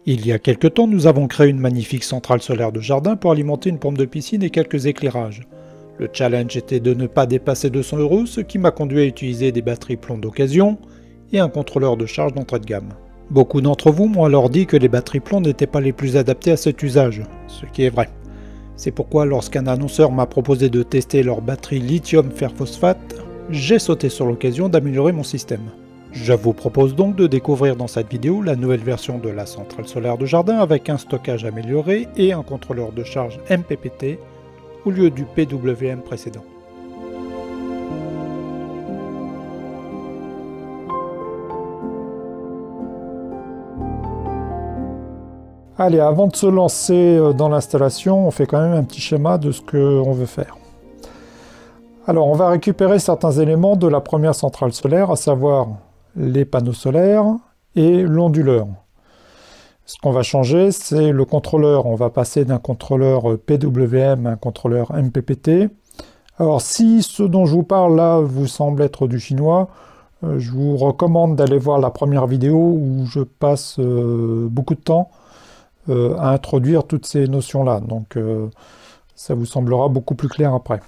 Il y a quelque temps, nous avons créé une magnifique centrale solaire de jardin pour alimenter une pompe de piscine et quelques éclairages. Le challenge était de ne pas dépasser 200 €, ce qui m'a conduit à utiliser des batteries plomb d'occasion et un contrôleur de charge d'entrée de gamme. Beaucoup d'entre vous m'ont alors dit que les batteries plomb n'étaient pas les plus adaptées à cet usage, ce qui est vrai. C'est pourquoi lorsqu'un annonceur m'a proposé de tester leur batterie lithium fer phosphate, j'ai sauté sur l'occasion d'améliorer mon système. Je vous propose donc de découvrir dans cette vidéo la nouvelle version de la centrale solaire de jardin avec un stockage amélioré et un contrôleur de charge MPPT au lieu du PWM précédent. Allez, avant de se lancer dans l'installation, on fait quand même un petit schéma de ce qu'on veut faire. Alors, on va récupérer certains éléments de la première centrale solaire, à savoir les panneaux solaires et l'onduleur. Ce qu'on va changer, c'est le contrôleur. On va passer d'un contrôleur PWM à un contrôleur MPPT. Alors, si ce dont je vous parle là vous semble être du chinois, je vous recommande d'aller voir la première vidéo où je passe beaucoup de temps à introduire toutes ces notions-là. Donc, ça vous semblera beaucoup plus clair après.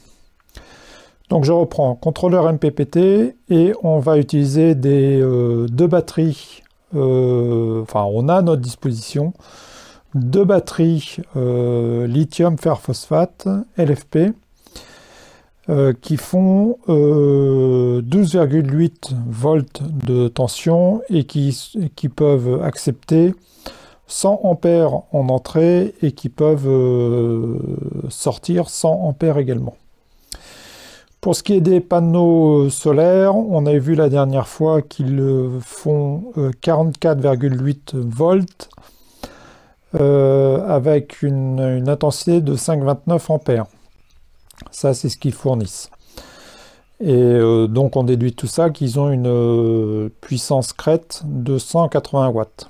Donc je reprends, contrôleur MPPT, et on va utiliser deux batteries, on a à notre disposition deux batteries lithium fer phosphate, LFP, qui font 12,8 volts de tension et qui peuvent accepter 100 ampères en entrée et qui peuvent sortir 100 ampères également. Pour ce qui est des panneaux solaires, on avait vu la dernière fois qu'ils font 44,8 volts avec une intensité de 5,29 ampères. Ça, c'est ce qu'ils fournissent. Et donc, on déduit tout ça qu'ils ont une puissance crête de 180 watts.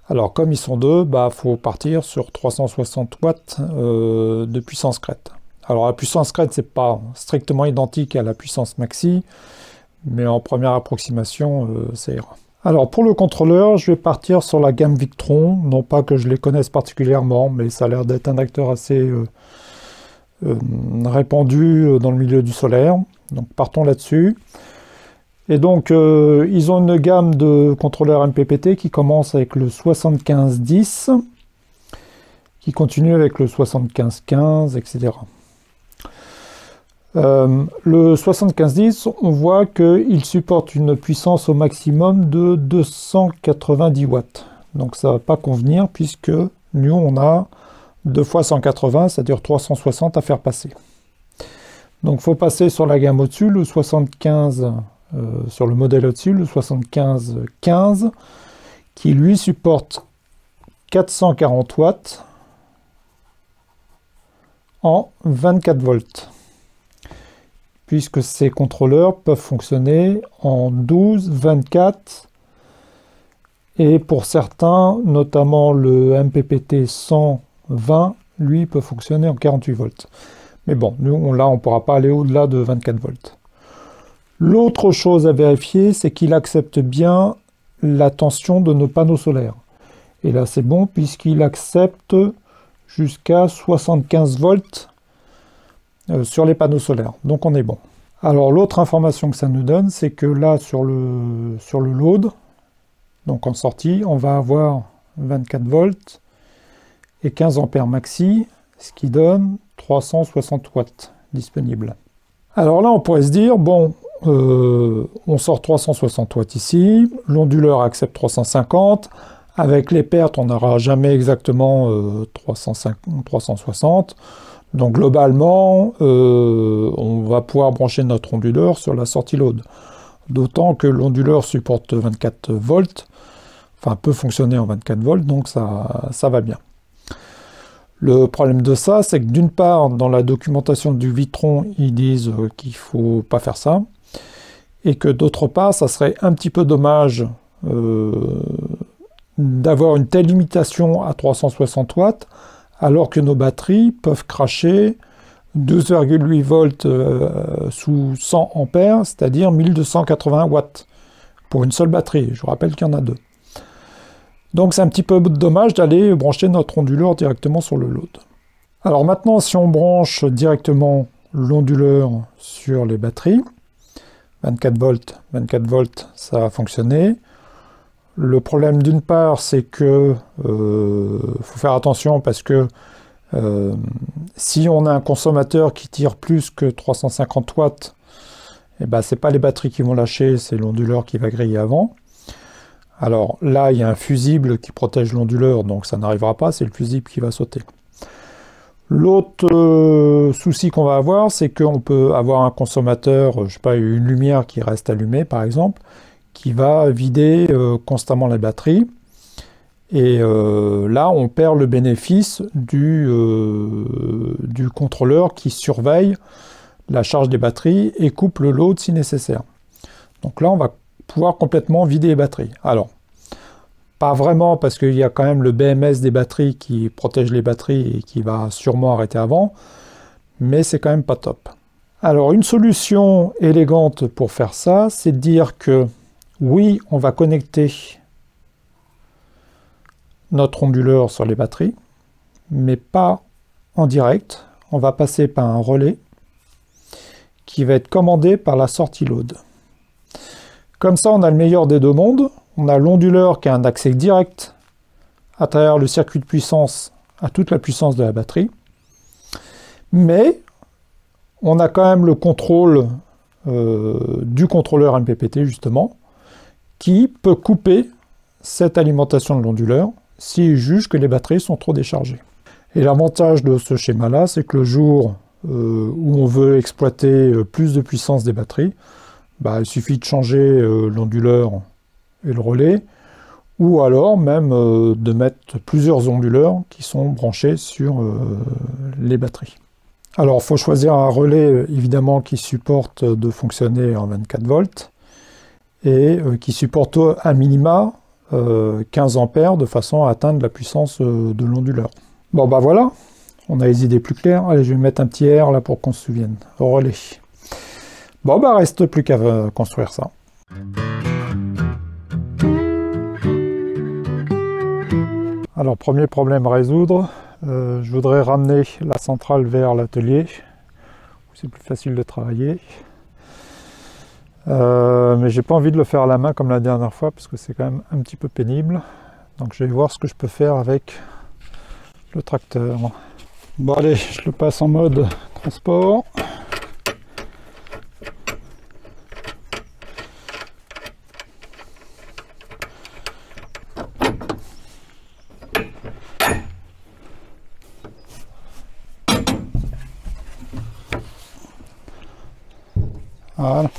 Alors, comme ils sont deux, il faut partir sur 360 watts de puissance crête. Alors la puissance crête, c'est pas strictement identique à la puissance maxi, mais en première approximation, ça ira. Alors pour le contrôleur, je vais partir sur la gamme Victron, non pas que je les connaisse particulièrement, mais ça a l'air d'être un acteur assez répandu dans le milieu du solaire, donc partons là-dessus. Et donc ils ont une gamme de contrôleurs MPPT qui commence avec le 7510, qui continue avec le 7515, etc. Le 7510, on voit qu'il supporte une puissance au maximum de 290 watts. Donc ça ne va pas convenir puisque nous on a 2 fois 180, c'est-à-dire 360 à faire passer. Donc il faut passer sur la gamme au-dessus, le 75, sur le modèle au-dessus, le 7515, qui lui supporte 440 watts en 24 volts. Puisque ces contrôleurs peuvent fonctionner en 12, 24, et pour certains, notamment le MPPT 120, lui peut fonctionner en 48 volts. Mais bon, nous, là, on ne pourra pas aller au-delà de 24 volts. L'autre chose à vérifier, c'est qu'il accepte bien la tension de nos panneaux solaires. Et là, c'est bon, puisqu'il accepte jusqu'à 75 volts sur les panneaux solaires, donc on est bon. Alors l'autre information que ça nous donne, c'est que là sur le load, donc en sortie, on va avoir 24 volts et 15 ampères maxi, ce qui donne 360 watts disponibles. Alors là on pourrait se dire, bon, on sort 360 watts ici, l'onduleur accepte 350, avec les pertes on n'aura jamais exactement 360, donc globalement, on va pouvoir brancher notre onduleur sur la sortie load. D'autant que l'onduleur supporte 24 volts, enfin peut fonctionner en 24 volts, donc ça va bien. Le problème de ça, c'est que d'une part, dans la documentation du Victron, ils disent qu'il ne faut pas faire ça, et que d'autre part, ça serait un petit peu dommage d'avoir une telle limitation à 360 watts, alors que nos batteries peuvent cracher 12,8 volts sous 100 ampères, c'est-à-dire 1280 watts, pour une seule batterie. Je vous rappelle qu'il y en a deux. Donc c'est un petit peu dommage d'aller brancher notre onduleur directement sur le load. Alors maintenant, si on branche directement l'onduleur sur les batteries, 24 volts, ça va fonctionner. Le problème d'une part, c'est que faut faire attention parce que si on a un consommateur qui tire plus que 350 watts, eh ben, c'est pas les batteries qui vont lâcher, c'est l'onduleur qui va griller avant. Alors là, il y a un fusible qui protège l'onduleur, donc ça n'arrivera pas, c'est le fusible qui va sauter. L'autre souci qu'on va avoir, c'est qu'on peut avoir un consommateur, je sais pas, une lumière qui reste allumée par exemple, qui va vider constamment la batterie. Et là, on perd le bénéfice du contrôleur qui surveille la charge des batteries et coupe le load si nécessaire. Donc là, on va pouvoir complètement vider les batteries. Alors, pas vraiment, parce qu'il y a quand même le BMS des batteries qui protège les batteries et qui va sûrement arrêter avant, mais c'est quand même pas top. Alors, une solution élégante pour faire ça, c'est de dire que oui, on va connecter notre onduleur sur les batteries, mais pas en direct. On va passer par un relais qui va être commandé par la sortie load. Comme ça, on a le meilleur des deux mondes. On a l'onduleur qui a un accès direct à travers le circuit de puissance à toute la puissance de la batterie. Mais on a quand même le contrôle du contrôleur MPPT, justement, qui peut couper cette alimentation de l'onduleur s'il juge que les batteries sont trop déchargées. Et l'avantage de ce schéma-là, c'est que le jour où on veut exploiter plus de puissance des batteries, bah, il suffit de changer l'onduleur et le relais, ou alors même de mettre plusieurs onduleurs qui sont branchés sur les batteries. Alors, il faut choisir un relais, évidemment, qui supporte de fonctionner en 24 volts, et qui supporte à minima 15 ampères de façon à atteindre la puissance de l'onduleur. Bon, bah voilà, on a les idées plus claires. Allez, je vais mettre un petit R là pour qu'on se souvienne. Relais. Bon, bah reste plus qu'à construire ça. Alors, premier problème à résoudre. Je voudrais ramener la centrale vers l'atelier, où c'est plus facile de travailler. Mais j'ai pas envie de le faire à la main comme la dernière fois, parce que c'est quand même un petit peu pénible. Donc je vais voir ce que je peux faire avec le tracteur. Bon allez, je le passe en mode transport. Voilà.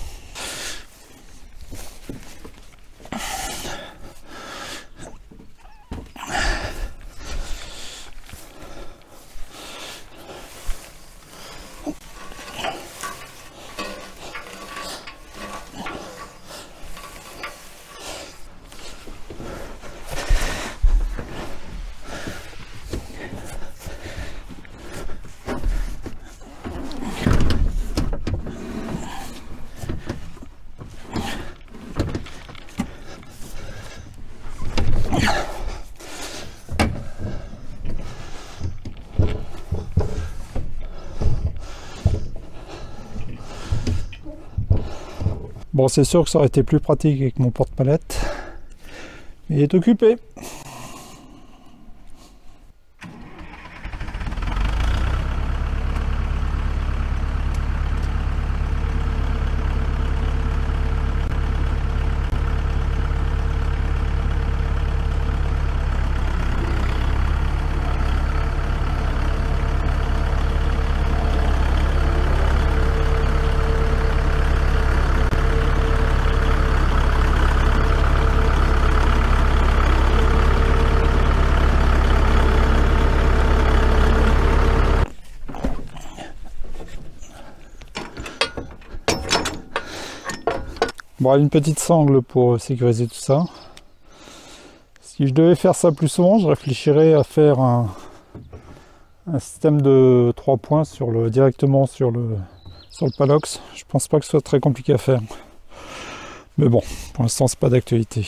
Bon, c'est sûr que ça aurait été plus pratique avec mon porte-palette, mais il est occupé. Bon, une petite sangle pour sécuriser tout ça. Si je devais faire ça plus souvent, je réfléchirais à faire un système de 3 points directement sur le Palox. Je pense pas que ce soit très compliqué à faire. Mais bon, pour l'instant, c'est pas d'actualité.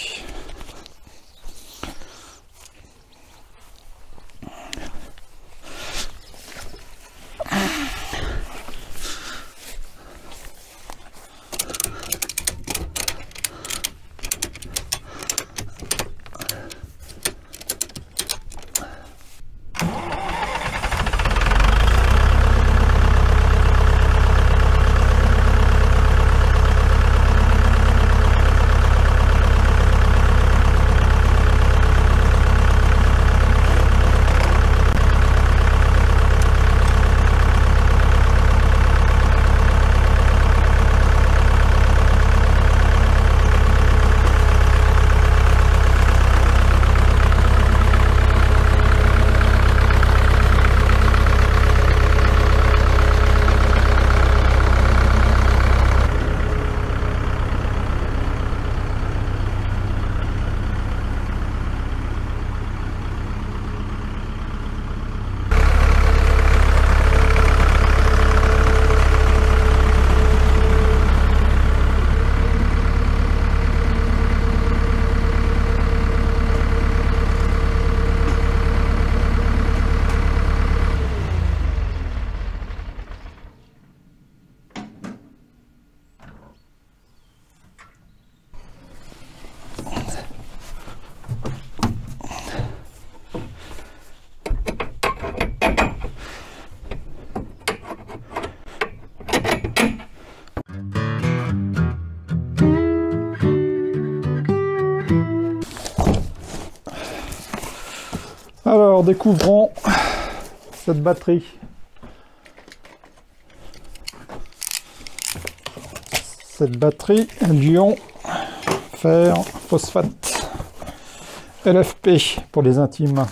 Alors, découvrons cette batterie. Cette batterie, Lyon, fer, phosphate, LFP pour les intimes.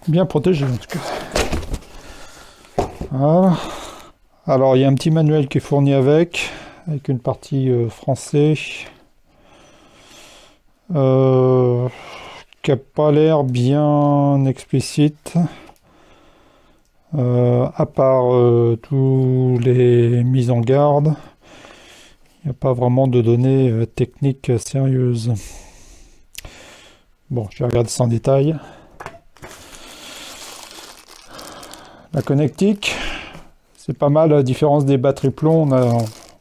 Bien protégé en tout cas. Voilà. Alors il y a un petit manuel qui est fourni avec une partie français qui n'a pas l'air bien explicite, à part tous les mises en garde. Il n'y a pas vraiment de données techniques sérieuses. Bon, je vais regarder ça en détail. La connectique, c'est pas mal, à la différence des batteries plomb,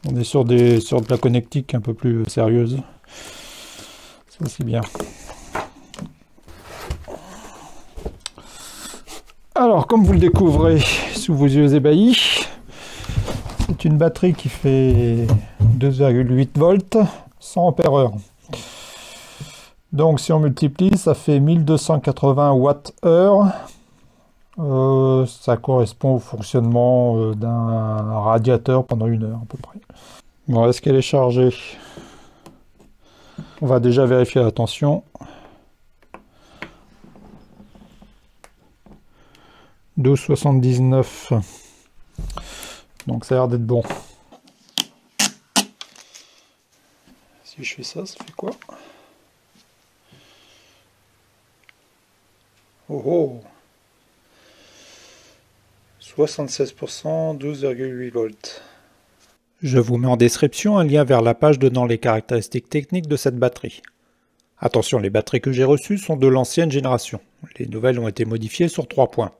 on est sur de la connectique un peu plus sérieuse. C'est aussi bien. Alors, comme vous le découvrez sous vos yeux ébahis, c'est une batterie qui fait 2,8 volts, 100 ampères-heure. Donc, si on multiplie, ça fait 1280 Wh. Ça correspond au fonctionnement d'un radiateur pendant 1 heure à peu près. Bon, est-ce qu'elle est chargée? On va déjà vérifier la tension. 12,79. Donc ça a l'air d'être bon. Si je fais ça, ça fait quoi? Oh oh, 76%, 12,8 volts. Je vous mets en description un lien vers la page donnant les caractéristiques techniques de cette batterie. Attention, les batteries que j'ai reçues sont de l'ancienne génération. Les nouvelles ont été modifiées sur 3 points.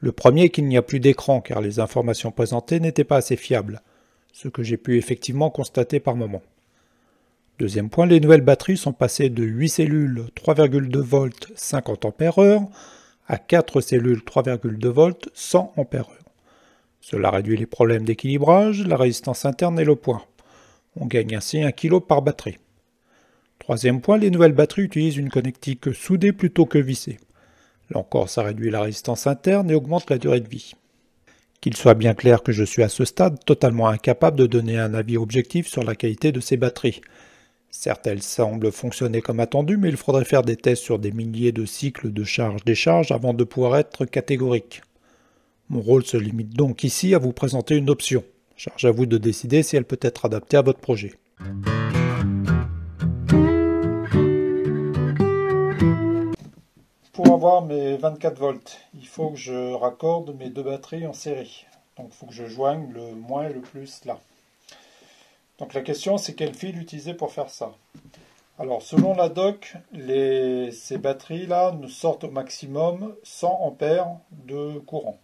Le premier est qu'il n'y a plus d'écran car les informations présentées n'étaient pas assez fiables, ce que j'ai pu effectivement constater par moment. Deuxième point, les nouvelles batteries sont passées de 8 cellules 3,2 volts 50 ampères-heure à 4 cellules 3,2 volts 100 ampères-heure. Cela réduit les problèmes d'équilibrage, la résistance interne et le poids. On gagne ainsi 1 kg par batterie. Troisième point, les nouvelles batteries utilisent une connectique soudée plutôt que vissée. Là encore, ça réduit la résistance interne et augmente la durée de vie. Qu'il soit bien clair que je suis à ce stade totalement incapable de donner un avis objectif sur la qualité de ces batteries. Certes, elles semblent fonctionner comme attendu, mais il faudrait faire des tests sur des milliers de cycles de charge-décharge avant de pouvoir être catégorique. Mon rôle se limite donc ici à vous présenter une option. Charge à vous de décider si elle peut être adaptée à votre projet. Pour avoir mes 24 volts, il faut que je raccorde mes deux batteries en série. Donc il faut que je joigne le moins et le plus là. Donc la question c'est quel fil utiliser pour faire ça. Alors selon la doc, ces batteries là nous sortent au maximum 100 ampères de courant.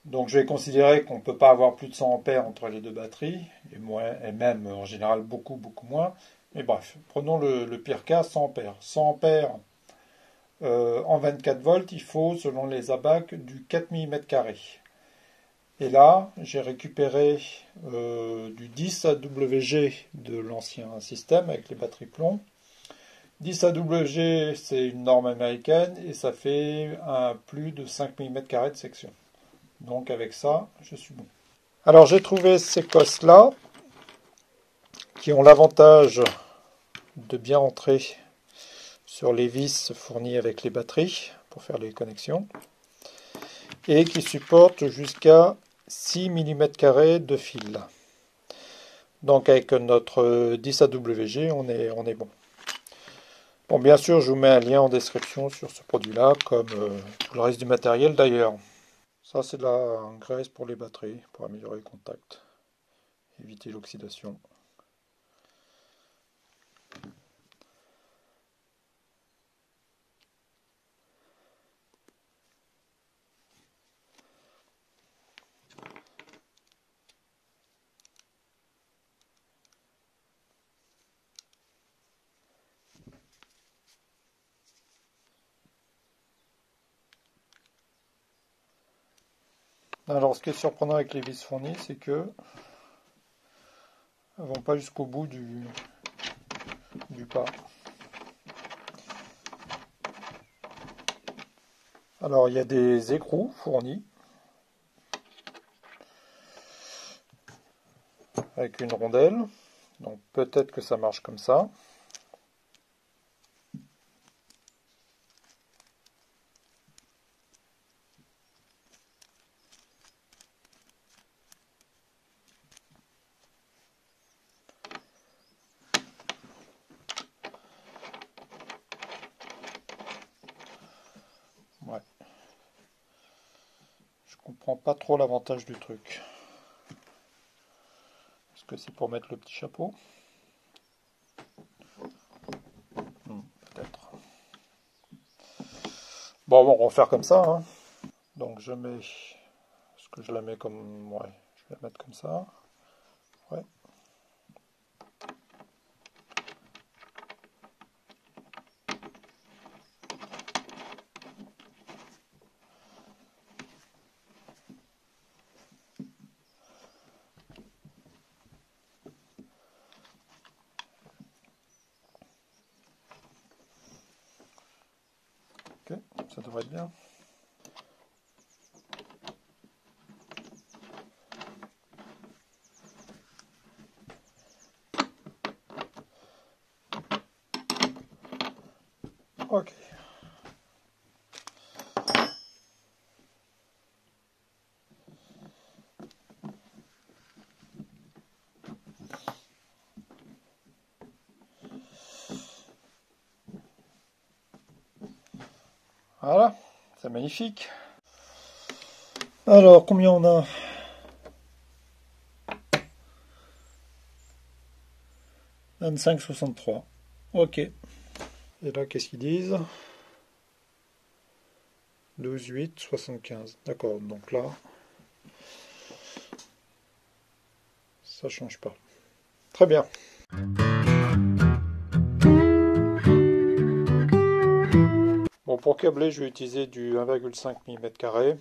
Donc je vais considérer qu'on ne peut pas avoir plus de 100 ampères entre les deux batteries, et même en général beaucoup moins. Mais bref, prenons le pire cas, 100 ampères. 100 ampères en 24 volts, il faut, selon les ABAC, du 4 mm². Et là, j'ai récupéré du 10 AWG de l'ancien système avec les batteries plomb. 10 AWG, c'est une norme américaine et ça fait plus de 5 mm² de section. Donc avec ça, je suis bon. Alors j'ai trouvé ces cosses-là qui ont l'avantage de bien rentrer sur les vis fournies avec les batteries pour faire les connexions et qui supportent jusqu'à 6 mm² de fil. Donc avec notre 10 AWG, on est bon. Bon, bien sûr, je vous mets un lien en description sur ce produit-là, comme tout le reste du matériel d'ailleurs. Ça, c'est de la graisse pour les batteries, pour améliorer le contact, éviter l'oxydation. Alors, ce qui est surprenant avec les vis fournies, c'est que Elles vont pas jusqu'au bout du pas. Alors il y a des écrous fournis avec une rondelle, donc peut-être que ça marche comme ça. Ouais. Je comprends pas trop l'avantage du truc. Est-ce que c'est pour mettre le petit chapeau? Peut-être. Bon, on va faire comme ça, hein. Donc je mets... Est-ce que je la mets comme... Ouais, je vais la mettre comme ça. Ouais. Ok, ça devrait être bien. Ok. Voilà, c'est magnifique. Alors, combien on a? 25,63. Ok. Et là, qu'est-ce qu'ils disent? 12,8, 75. D'accord, donc là, ça change pas. Très bien. Bon, pour câbler, je vais utiliser du 1,5 mm².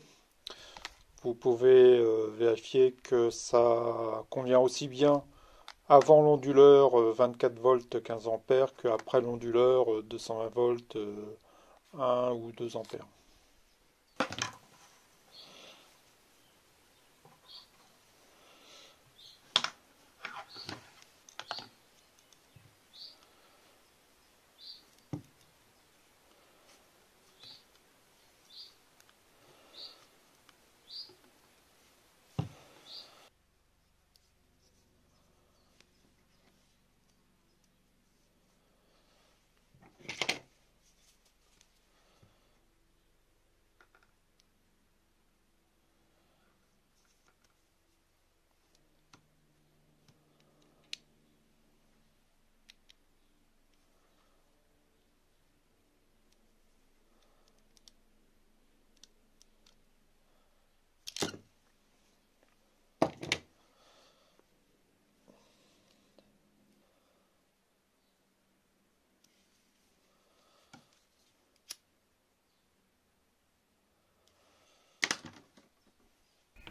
Vous pouvez vérifier que ça convient aussi bien avant l'onduleur 24 volts 15 ampères qu'après l'onduleur 220 volts 1 ou 2 ampères.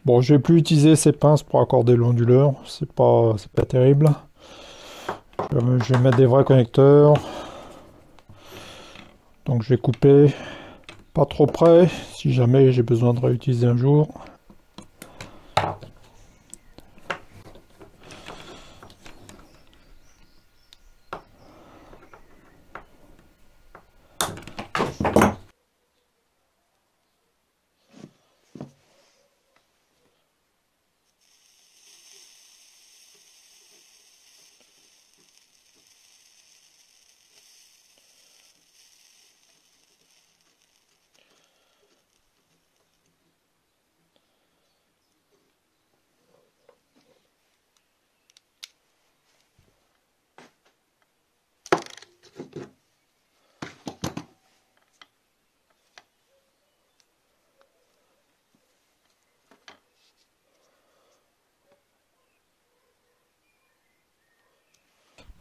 Bon, je vais plus utiliser ces pinces pour accorder l'onduleur, c'est pas terrible. Je vais mettre des vrais connecteurs. Donc je vais couper pas trop près, si jamais j'ai besoin de réutiliser un jour.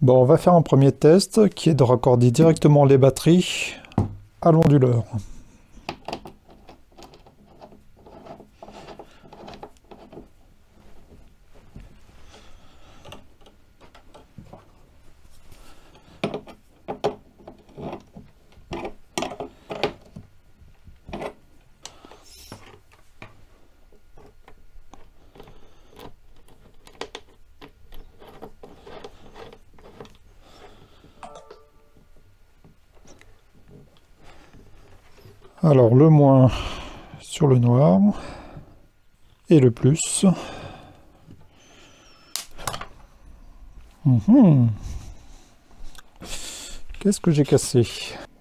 Bon, on va faire un premier test qui est de raccorder directement les batteries à l'onduleur. Alors le moins sur le noir et le plus. Qu'est-ce que j'ai cassé?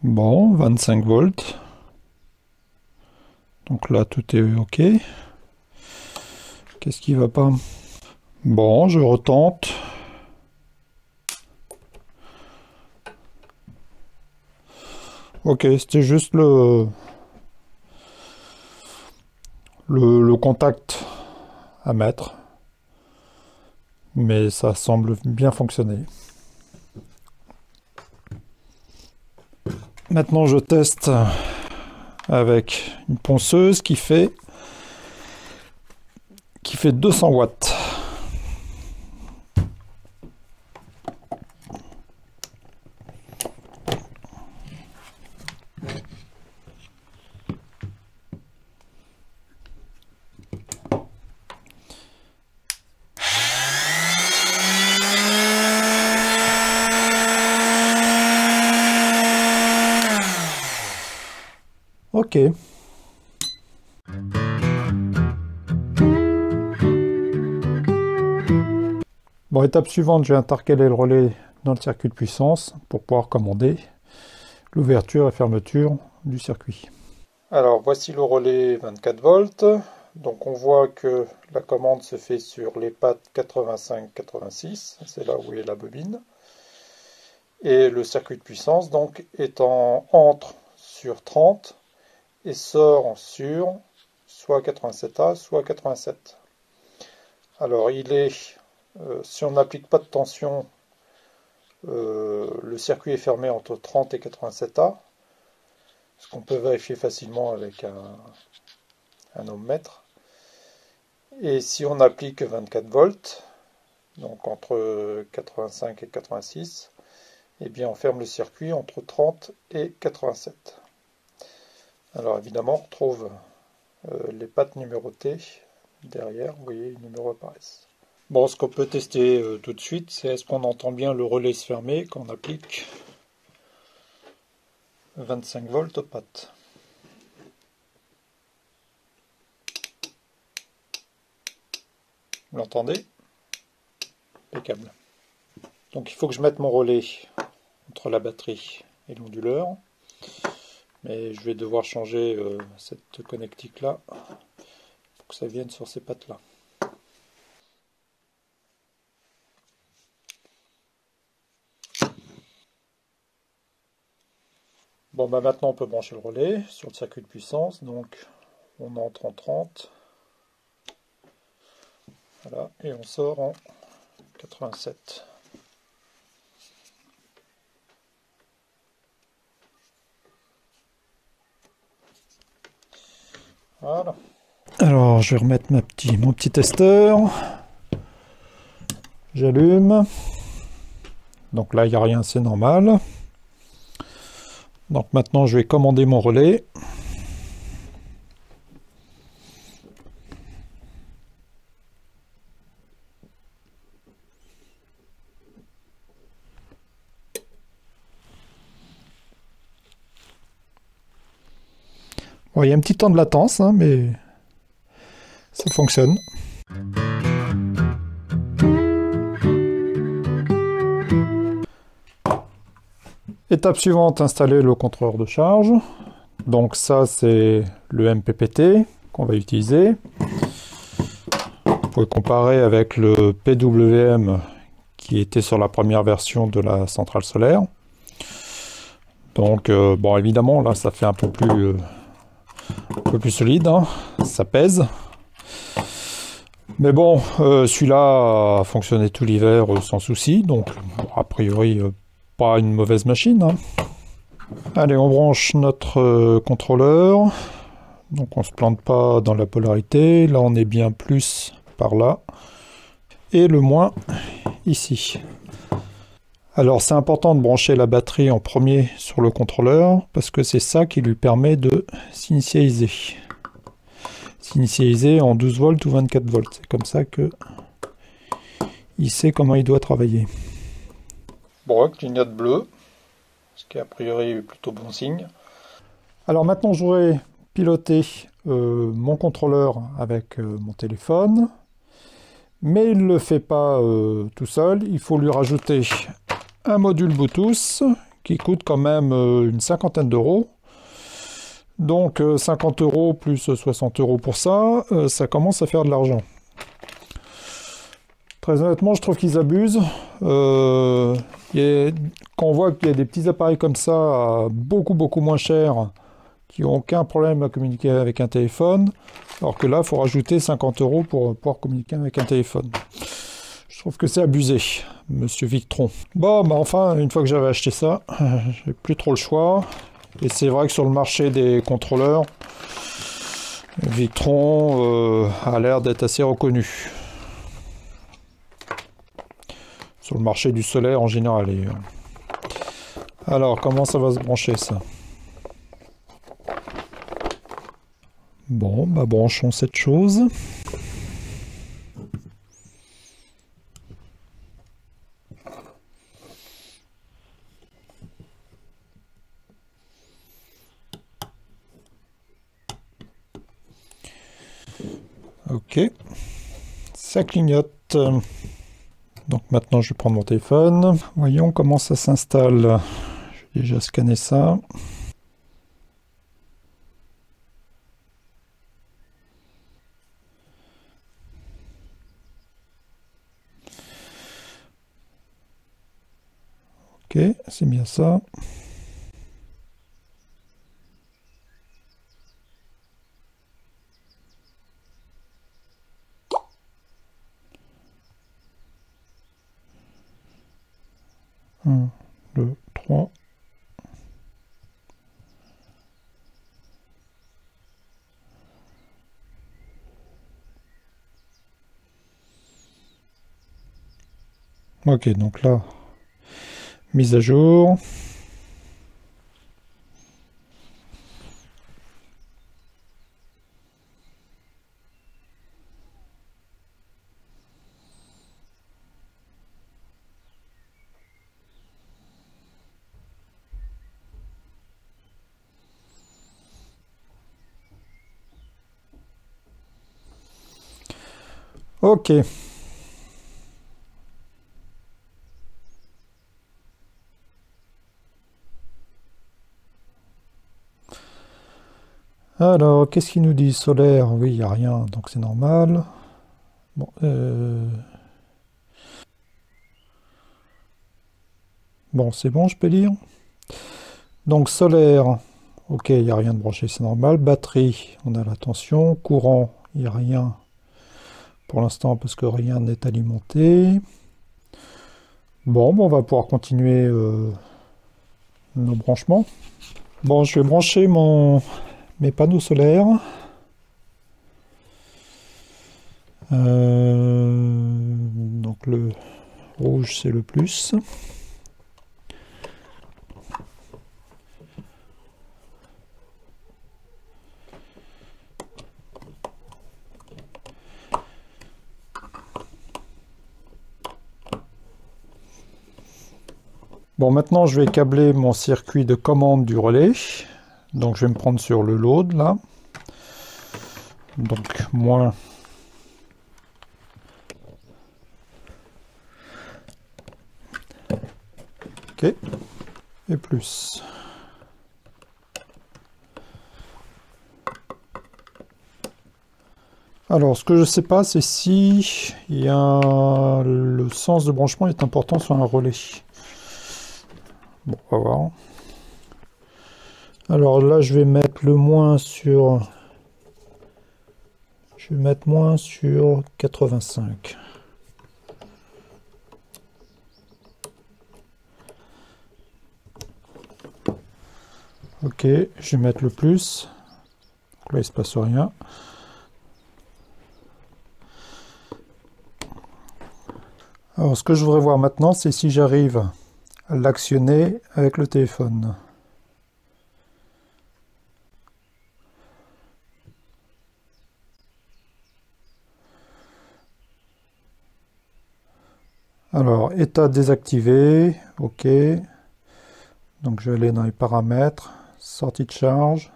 Bon, 25 volts. Donc là, tout est OK. Qu'est-ce qui va pas? Bon, je retente. OK, c'était juste le contact à mettre. Mais ça semble bien fonctionner. Maintenant, je teste avec une ponceuse qui fait 200 watts. OK. Bon, étape suivante, j'ai intercalé le relais dans le circuit de puissance pour pouvoir commander l'ouverture et fermeture du circuit. Alors, voici le relais 24 volts. Donc, on voit que la commande se fait sur les pattes 85-86. C'est là où est la bobine. Et le circuit de puissance, donc, entre sur 30 et sort sur soit 87A, soit 87. Alors, si on n'applique pas de tension, le circuit est fermé entre 30 et 87A, ce qu'on peut vérifier facilement avec un ohmmètre. Et si on applique 24 volts, donc entre 85 et 86, eh bien on ferme le circuit entre 30 et 87. Alors évidemment, on retrouve les pattes numérotées derrière, vous voyez, les numéros apparaissent. Bon, ce qu'on peut tester tout de suite, c'est est-ce qu'on entend bien le relais se fermer quand on applique 25 volts aux pattes. Vous l'entendez? Impeccable. Donc il faut que je mette mon relais entre la batterie et l'onduleur. Mais je vais devoir changer cette connectique là pour que ça vienne sur ces pattes là. Bon, bah maintenant on peut brancher le relais sur le circuit de puissance. Donc on entre en 30. Voilà, et on sort en 87. Voilà. Alors, je vais remettre mon petit testeur. J'allume. Donc là, il n'y a rien, c'est normal. Donc maintenant, je vais commander mon relais. Bon, il y a un petit temps de latence, hein, mais ça fonctionne. Étape suivante, installer le contrôleur de charge. Donc ça, c'est le MPPT qu'on va utiliser. Vous pouvez comparer avec le PWM qui était sur la première version de la centrale solaire. Donc, bon, évidemment, là, ça fait un peu plus solide, hein. Ça pèse. Mais bon, celui-là a fonctionné tout l'hiver sans souci, donc a priori, pas une mauvaise machine, hein. Allez, on branche notre contrôleur. Donc on se plante pas dans la polarité. Là, on est bien plus par là. Et le moins ici. Alors c'est important de brancher la batterie en premier sur le contrôleur parce que c'est ça qui lui permet de s'initialiser. S'initialiser en 12 volts ou 24 volts. C'est comme ça que il sait comment il doit travailler. Bon, clignote bleu, ce qui a priori est plutôt bon signe. Alors maintenant, je voudrais piloter mon contrôleur avec mon téléphone, mais il ne le fait pas tout seul. Il faut lui rajouter un module Bluetooth qui coûte quand même une cinquantaine d'euros. Donc 50 euros plus 60 euros pour ça, ça commence à faire de l'argent. Très honnêtement, je trouve qu'ils abusent. Quand on voit qu'il y a des petits appareils comme ça, beaucoup moins chers, qui n'ont aucun problème à communiquer avec un téléphone, alors que là, il faut rajouter 50 euros pour pouvoir communiquer avec un téléphone. Je trouve que c'est abusé, monsieur Victron. Bon, bah enfin, une fois que j'avais acheté ça, j'ai plus trop le choix. Et c'est vrai que sur le marché des contrôleurs, Victron a l'air d'être assez reconnu. Sur le marché du solaire en général. Alors, comment ça va se brancher ça? Bon, bah branchons cette chose. Ok, ça clignote. Donc maintenant je vais prendre mon téléphone. Voyons comment ça s'installe. Je vais déjà scanner ça. Ok, c'est bien ça. Un, deux, trois. Ok, donc là, mise à jour. Ok. Alors, qu'est-ce qu'il nous dit? Solaire, oui, il n'y a rien, donc c'est normal. Bon, bon, c'est bon, je peux lire. Donc solaire, ok, il n'y a rien de branché, c'est normal. Batterie, on a la tension. Courant, il n'y a rien pour l'instant parce que rien n'est alimenté. Bon, on va pouvoir continuer nos branchements. Bon, je vais brancher mes panneaux solaires. Donc le rouge, c'est le plus. Bon, maintenant je vais câbler mon circuit de commande du relais. Donc je vais me prendre sur le load là. Donc moins. Ok. Et plus. Alors, ce que je ne sais pas, c'est si le sens de branchement est important sur un relais. Bon, on va voir. Alors là, je vais mettre le moins sur... Je vais mettre moins sur 85. Ok, je vais mettre le plus. Donc là, il ne se passe rien. Alors, ce que je voudrais voir maintenant, c'est si j'arrive à l'actionner avec le téléphone. Alors, état désactivé, ok. Donc je vais aller dans les paramètres, sortie de charge.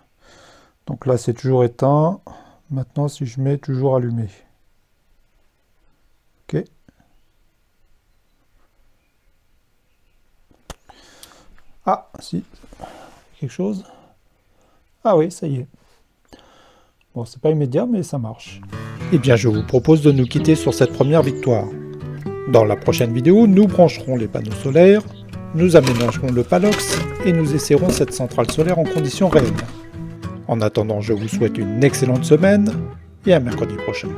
Donc là, c'est toujours éteint. Maintenant, si je mets toujours allumé. OK. Ah, si. Quelque chose. Ah oui, ça y est. Bon, c'est pas immédiat, mais ça marche. Eh bien, je vous propose de nous quitter sur cette première victoire. Dans la prochaine vidéo, nous brancherons les panneaux solaires, nous aménagerons le Palox et nous essaierons cette centrale solaire en conditions réelles. En attendant, je vous souhaite une excellente semaine et à mercredi prochain.